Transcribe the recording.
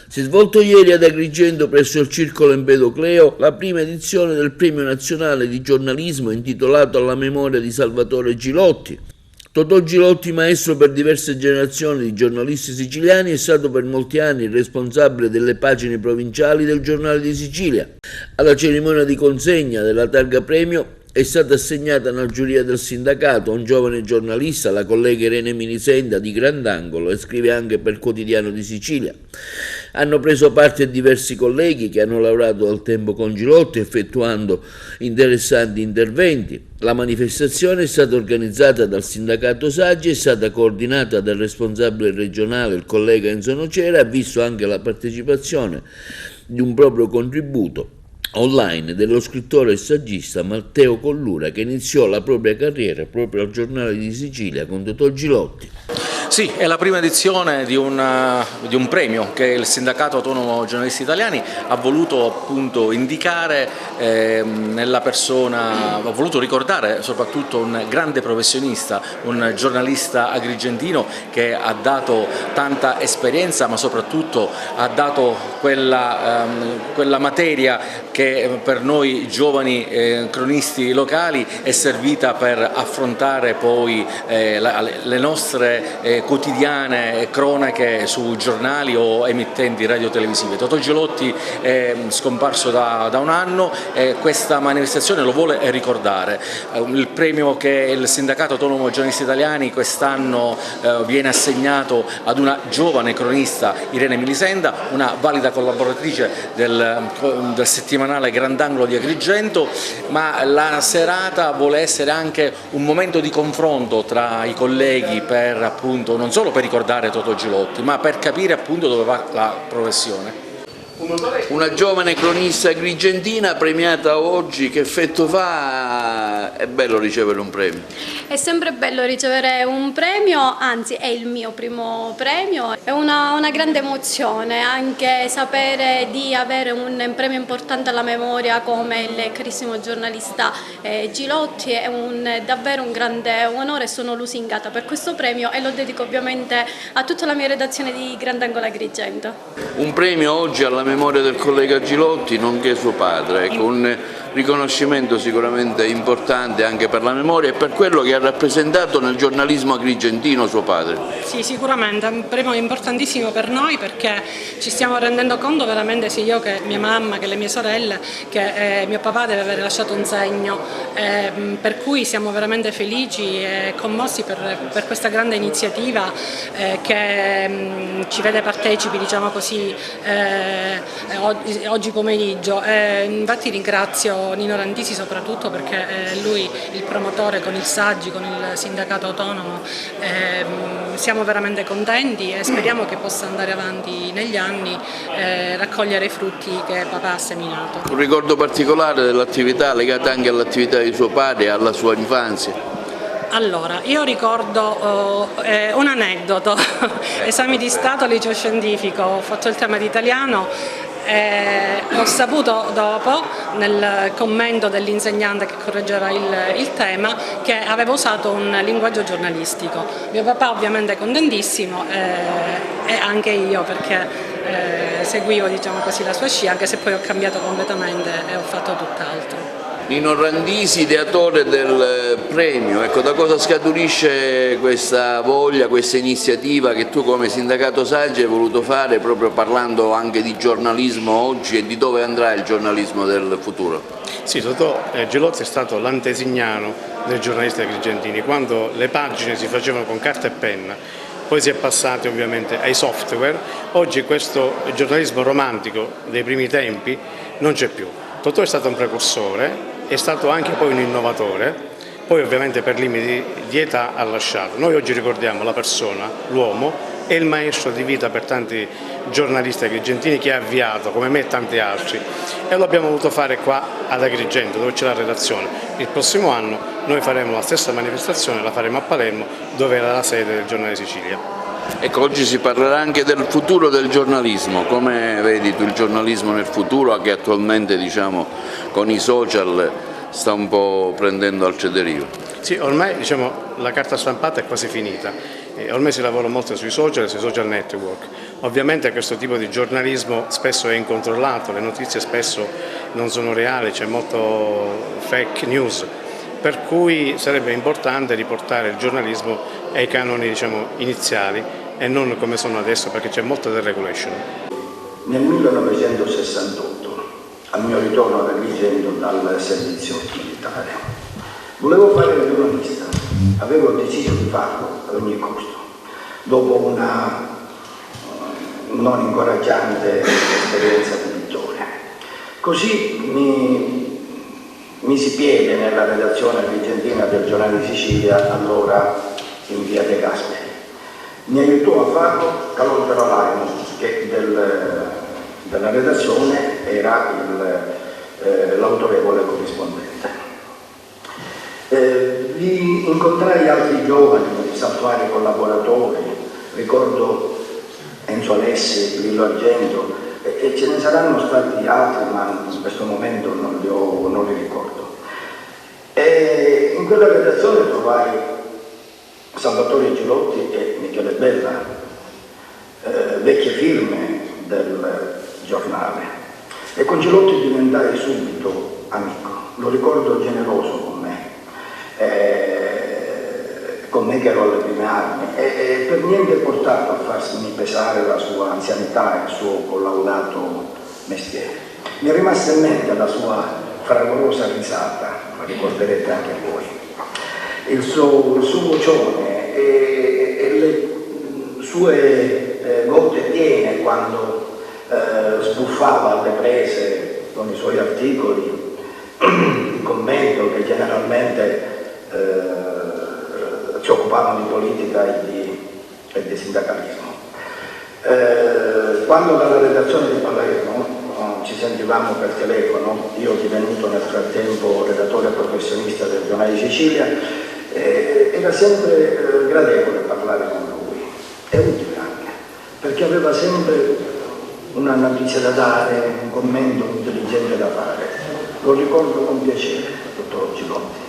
Si è svolto ieri ad Agrigento presso il Circolo Empedocleo la prima edizione del Premio Nazionale di Giornalismo intitolato alla memoria di Salvatore Gilotti. Totò Gilotti, maestro per diverse generazioni di giornalisti siciliani, è stato per molti anni il responsabile delle pagine provinciali del Giornale di Sicilia. Alla cerimonia di consegna della targa premio è stata assegnata una giuria del sindacato a un giovane giornalista, la collega Irene Minisenda di Grandangolo, e scrive anche per il Quotidiano di Sicilia. Hanno preso parte diversi colleghi che hanno lavorato al tempo con Gilotti effettuando interessanti interventi. La manifestazione è stata organizzata dal sindacato Saggi, è stata coordinata dal responsabile regionale, il collega Enzo Nocera, e ha visto anche la partecipazione di un proprio contributo online dello scrittore e saggista Matteo Collura, che iniziò la propria carriera proprio al Giornale di Sicilia con Totò Gilotti. Sì, è la prima edizione di un premio che il Sindacato Autonomo Giornalisti Italiani ha voluto appunto indicare nella persona, ha voluto ricordare soprattutto un grande professionista, un giornalista agrigentino che ha dato tanta esperienza, ma soprattutto ha dato quella materia che per noi giovani cronisti locali è servita per affrontare poi le nostre quotidiane cronache su giornali o emittenti radiotelevisive. Totò Gilotti è scomparso da un anno e questa manifestazione lo vuole ricordare. Il premio che il Sindacato Autonomo Giornalisti Italiani quest'anno viene assegnato ad una giovane cronista, Irene Minisenda, una valida collaboratrice del settimanale Grandangolo di Agrigento, ma la serata vuole essere anche un momento di confronto tra i colleghi per appunto non solo per ricordare Totò Gilotti, ma per capire appunto dove va la professione. Una giovane cronista agrigentina premiata oggi, che effetto fa? È bello ricevere un premio. È sempre bello ricevere un premio, anzi è il mio primo premio, è una grande emozione anche sapere di avere un premio importante alla memoria come il carissimo giornalista Gilotti, è davvero un grande onore. Sono lusingata per questo premio e lo dedico ovviamente a tutta la mia redazione di Grandangolo Agrigento. Un premio oggi alla memoria del collega Gilotti, nonché suo padre, ecco, un riconoscimento sicuramente importante anche per la memoria e per quello che ha rappresentato nel giornalismo agrigentino suo padre. Sì, sicuramente, è un premio importantissimo per noi perché ci stiamo rendendo conto veramente, sia io che mia mamma, che le mie sorelle, che mio papà deve aver lasciato un segno, per cui siamo veramente felici e commossi per questa grande iniziativa che ci vede partecipi, diciamo così, oggi pomeriggio. Infatti ringrazio Nino Randisi soprattutto perché è lui il promotore con il Saggi, con il sindacato autonomo. Siamo veramente contenti e speriamo che possa andare avanti negli anni, raccogliere i frutti che papà ha seminato. Un ricordo particolare dell'attività legata anche all'attività di suo padre e alla sua infanzia? Allora, io ricordo un aneddoto, esami di Stato al liceo scientifico, ho fatto il tema di italiano. Ho saputo dopo, nel commento dell'insegnante che correggeva il tema, che aveva usato un linguaggio giornalistico. Mio papà ovviamente contentissimo e anche io perché seguivo, diciamo così, la sua scia, anche se poi ho cambiato completamente e ho fatto tutt'altro. Nino Randisi, ideatore del premio, ecco, da cosa scaturisce questa voglia, questa iniziativa che tu come sindacato Saggi hai voluto fare, proprio parlando anche di giornalismo oggi e di dove andrà il giornalismo del futuro? Sì, Totò Gilotti è stato l'antesignano dei giornalisti agrigentini, quando le pagine si facevano con carta e penna. Poi si è passati ovviamente ai software, oggi questo giornalismo romantico dei primi tempi non c'è più. Totò è stato un precursore, è stato anche poi un innovatore, poi ovviamente per limiti di età ha lasciato. Noi oggi ricordiamo la persona, l'uomo, e il maestro di vita per tanti giornalisti agrigentini che ha avviato, come me e tanti altri, e lo abbiamo voluto fare qua ad Agrigento, dove c'è la redazione. Il prossimo anno noi faremo la stessa manifestazione, la faremo a Palermo, dove era la sede del Giornale di Sicilia. Ecco, oggi si parlerà anche del futuro del giornalismo. Come vedi tu il giornalismo nel futuro, che attualmente, diciamo, con i social sta un po' prendendo altre derive? Sì, ormai, diciamo, la carta stampata è quasi finita, ormai si lavora molto sui social network. Ovviamente questo tipo di giornalismo spesso è incontrollato, le notizie spesso non sono reali, c'è molto fake news, per cui sarebbe importante riportare il giornalismo ai canoni, diciamo, iniziali e non come sono adesso, perché c'è molta deregulation. Nel 1968, al mio ritorno ad Agrigento dal servizio militare, volevo fare il giornalista, avevo deciso di farlo ad ogni costo, dopo una non incoraggiante esperienza di pittore. Così mi si piede nella redazione argentina del Giornale di Sicilia, allora in via De Gasperi. Mi aiutò a farlo Calogero Laimo, che della redazione era l'autorevole corrispondente. Vi incontrai altri giovani, saltuari collaboratori, ricordo Enzo Alessi, Lillo Argento, e ce ne saranno stati altri, ma in questo momento non li ricordo. E in quella redazione trovai Salvatore Gilotti e Michele Bella, vecchie firme del giornale, e con Gilotti diventai subito amico. Lo ricordo generoso con me che ero alle prime armi, e per niente portato a farmi pesare la sua anzianità e il suo collaudato mestiere. Mi è rimasta in mente la sua fragorosa risata, la ricorderete anche voi, il suo vocione e le sue gote piene quando sbuffava alle prese con i suoi articoli di commento che generalmente si occupavano di politica e di sindacalismo. Quando dalla redazione di Palermo ci sentivamo per telefono, io divenuto nel frattempo redattore professionista del Giornale di Sicilia, era sempre gradevole parlare con lui, e utile anche, perché aveva sempre una notizia da dare, un commento intelligente da fare. Lo ricordo con piacere, dottor Gilotti.